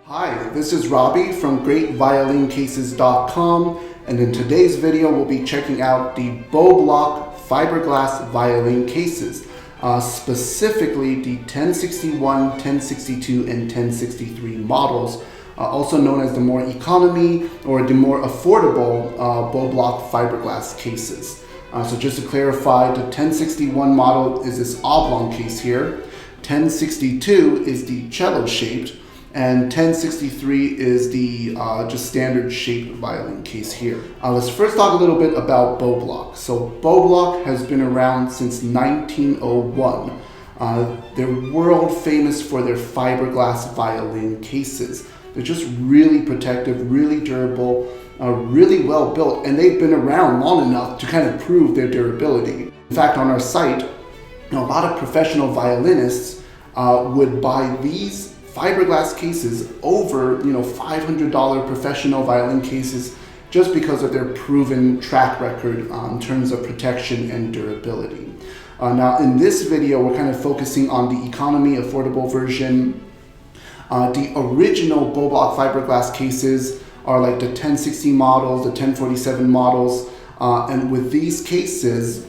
Hi, this is Robbie from GreatViolinCases.com, and in today's video we'll be checking out the Bobelock Fiberglass Violin Cases, specifically the 1061, 1062, and 1063 models, also known as the more economy or the more affordable Bobelock Fiberglass cases. So just to clarify, the 1061 model is this oblong case here, 1062 is the cello shaped, and 1063 is the just standard shaped violin case here. Let's first talk a little bit about Bobelock. So Bobelock has been around since 1901. They're world famous for their fiberglass violin cases. They're just really protective, really durable, really well built, and they've been around long enough to kind of prove their durability. In fact, on our site, a lot of professional violinists would buy these fiberglass cases over $500 professional violin cases just because of their proven track record in terms of protection and durability. Now in this video we're kind of focusing on the economy affordable version. The original Bobelock fiberglass cases are like the 1060 models, the 1047 models, and with these cases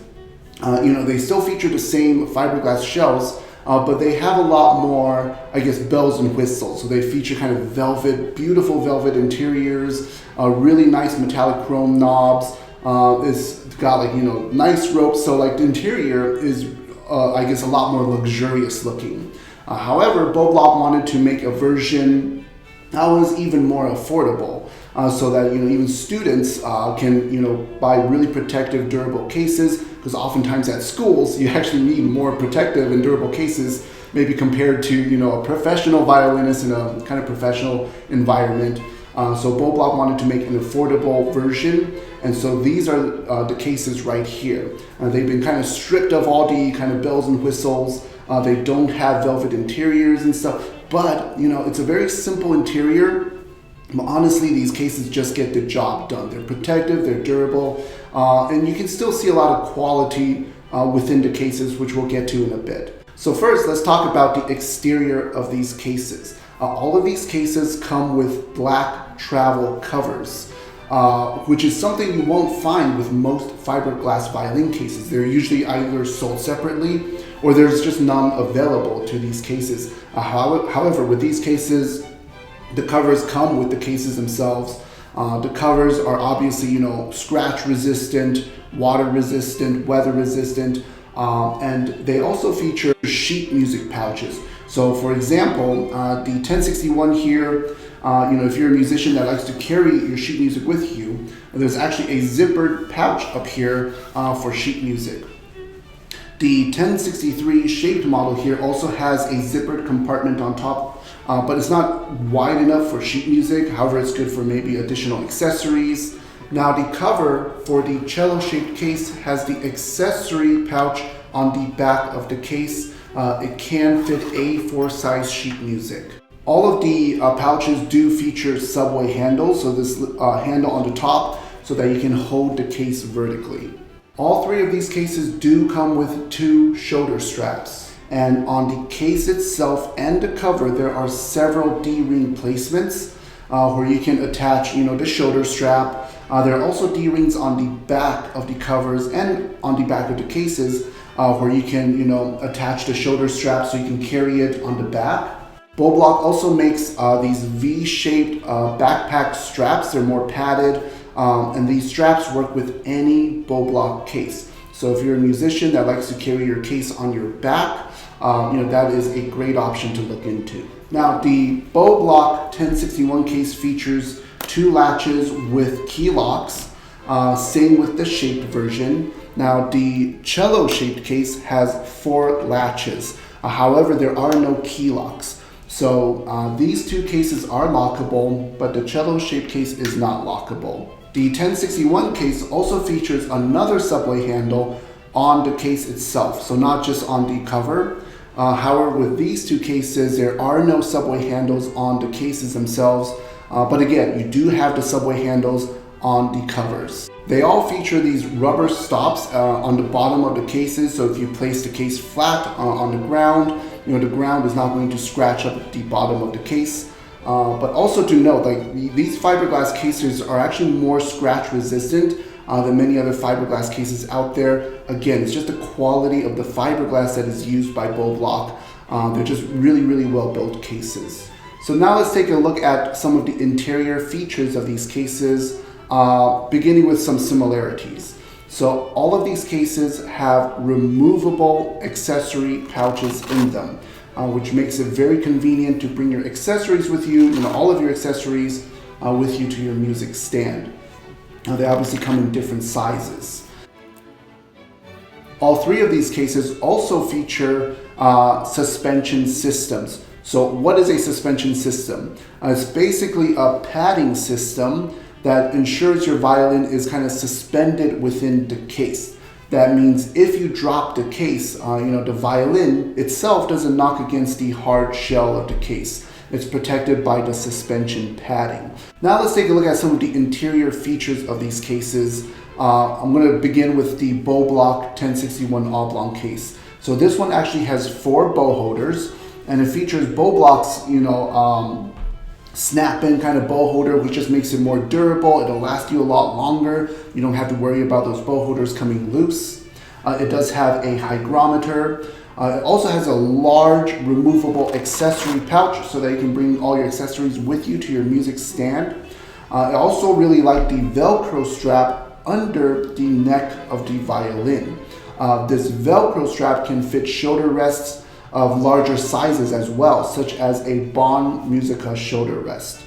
they still feature the same fiberglass shells, but they have a lot more, I guess, bells and whistles. So they feature kind of velvet, beautiful velvet interiors, really nice metallic chrome knobs. It's got like, nice ropes. So like the interior is, I guess, a lot more luxurious looking. However, Bobelock wanted to make a version that was even more affordable, so that even students can buy really protective, durable cases. Because oftentimes at schools you actually need more protective and durable cases, maybe compared to a professional violinist in a kind of professional environment. So Bobelock wanted to make an affordable version, and so these are the cases right here. They've been kind of stripped of all the kind of bells and whistles. They don't have velvet interiors and stuff, but it's a very simple interior. But honestly, these cases just get the job done. They're protective, they're durable, and you can still see a lot of quality within the cases, which we'll get to in a bit. So first, let's talk about the exterior of these cases. All of these cases come with black travel covers, which is something you won't find with most fiberglass violin cases. They're usually either sold separately or there's just none available to these cases. However, with these cases, the covers come with the cases themselves. The covers are obviously, scratch resistant, water resistant, weather resistant, and they also feature sheet music pouches. So for example, the 1061 here, if you're a musician that likes to carry your sheet music with you, there's actually a zippered pouch up here for sheet music. The 1063 shaped model here also has a zippered compartment on top, but it's not wide enough for sheet music. However, it's good for maybe additional accessories. Now the cover for the cello shaped case has the accessory pouch on the back of the case. It can fit A4 size sheet music. All of the pouches do feature subway handles, so this handle on the top so that you can hold the case vertically. All three of these cases do come with 2 shoulder straps, and on the case itself and the cover there are several D-ring placements where you can attach the shoulder strap. There are also D-rings on the back of the covers and on the back of the cases where you can attach the shoulder strap so you can carry it on the back. Bobelock also makes these V-shaped backpack straps. They're more padded. And these straps work with any Bobelock case. So if you're a musician that likes to carry your case on your back, that is a great option to look into. Now the Bobelock 1061 case features 2 latches with key locks, same with the shaped version. Now the cello shaped case has 4 latches. However, there are no key locks. So these 2 cases are lockable, but the cello shaped case is not lockable. The 1061 case also features another subway handle on the case itself, so not just on the cover. However, with these 2 cases, there are no subway handles on the cases themselves, but again, you do have the subway handles on the covers. They all feature these rubber stops on the bottom of the cases, so if you place the case flat on the ground, the ground is not going to scratch up the bottom of the case. But also to note, like these fiberglass cases are actually more scratch resistant than many other fiberglass cases out there. Again, it's just the quality of the fiberglass that is used by Bobelock. They're just really, really well built cases. So now let's take a look at some of the interior features of these cases, beginning with some similarities. So all of these cases have removable accessory pouches in them, which makes it very convenient to bring your accessories with you, all of your accessories with you to your music stand. They obviously come in different sizes. All three of these cases also feature suspension systems. So what is a suspension system? It's basically a padding system that ensures your violin is kind of suspended within the case. That means if you drop the case, the violin itself doesn't knock against the hard shell of the case. It's protected by the suspension padding. Now let's take a look at some of the interior features of these cases. I'm going to begin with the Bobelock 1061 Oblong case. So this one actually has 4 bow holders, and it features Bobelock's, snap-in kind of bow holder, which just makes it more durable. It'll last you a lot longer. You don't have to worry about those bow holders coming loose. It does have a hygrometer. It also has a large removable accessory pouch so that you can bring all your accessories with you to your music stand. I also really like the Velcro strap under the neck of the violin. This Velcro strap can fit shoulder rests of larger sizes as well, such as a Bond Musica shoulder rest.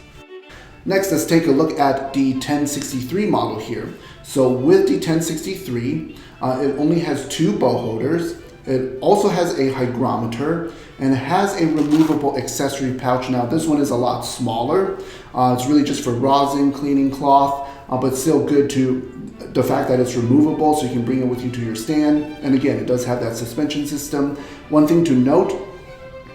Next, let's take a look at the 1063 model here. So with the 1063, it only has 2 bow holders. It also has a hygrometer, and it has a removable accessory pouch. Now this one is a lot smaller. It's really just for rosin, cleaning cloth, but still good to the fact that it's removable, so you can bring it with you to your stand. And again, it does have that suspension system. One thing to note,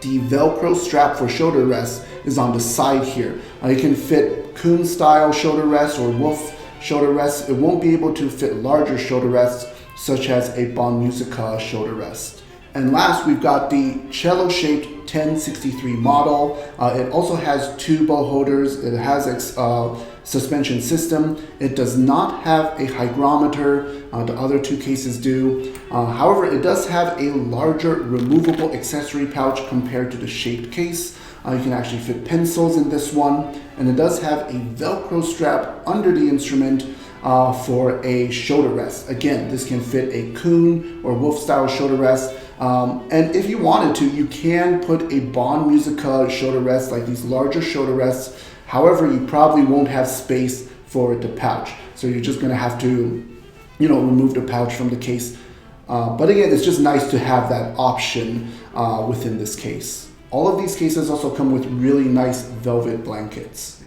the Velcro strap for shoulder rest is on the side here. You can fit coon style shoulder rest or wolf shoulder rest. It won't be able to fit larger shoulder rests such as a Bond Musica shoulder rest. And last, we've got the cello shaped 1063 model. It also has 2 bow holders. It has a suspension system. It does not have a hygrometer. The other 2 cases do. However, it does have a larger removable accessory pouch compared to the shaped case. You can actually fit pencils in this one. And it does have a Velcro strap under the instrument for a shoulder rest. Again, this can fit a coon or wolf style shoulder rest. And if you wanted to, you can put a Bond Musica shoulder rest, like these larger shoulder rests. However, you probably won't have space for the pouch. So you're just gonna have to, remove the pouch from the case. But again, it's just nice to have that option within this case. All of these cases also come with really nice velvet blankets.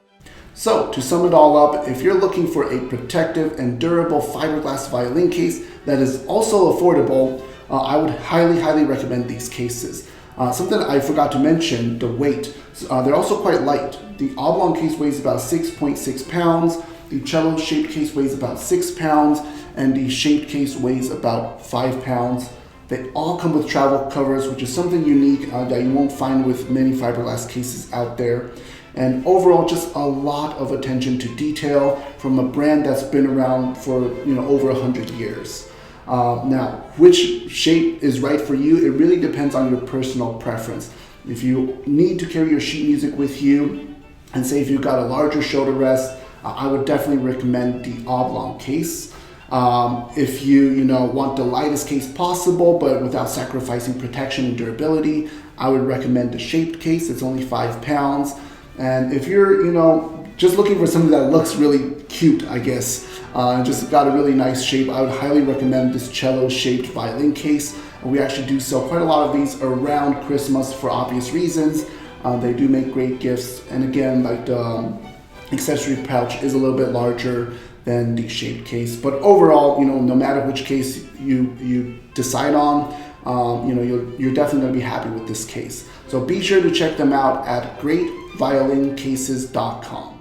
So to sum it all up, if you're looking for a protective and durable fiberglass violin case that is also affordable, I would highly recommend these cases. Something I forgot to mention, the weight. They're also quite light. The Oblong case weighs about 6.6 pounds, the cello shaped case weighs about 6 pounds, and the shaped case weighs about 5 pounds. They all come with travel covers, which is something unique that you won't find with many fiberglass cases out there. And overall, just a lot of attention to detail from a brand that's been around for over 100 years. Now, which shape is right for you? It really depends on your personal preference. If you need to carry your sheet music with you, and say if you've got a larger shoulder rest, I would definitely recommend the Oblong case. If you want the lightest case possible, but without sacrificing protection and durability, I would recommend the shaped case. It's only 5 pounds. And if you're, just looking for something that looks really cute, I guess, just got a really nice shape, I would highly recommend this cello shaped violin case. We actually do sell quite a lot of these around Christmas for obvious reasons. They do make great gifts. And again, like the accessory pouch is a little bit larger than the shaped case. But overall, no matter which case you decide on, you're definitely going to be happy with this case. So be sure to check them out at greatviolincases.com.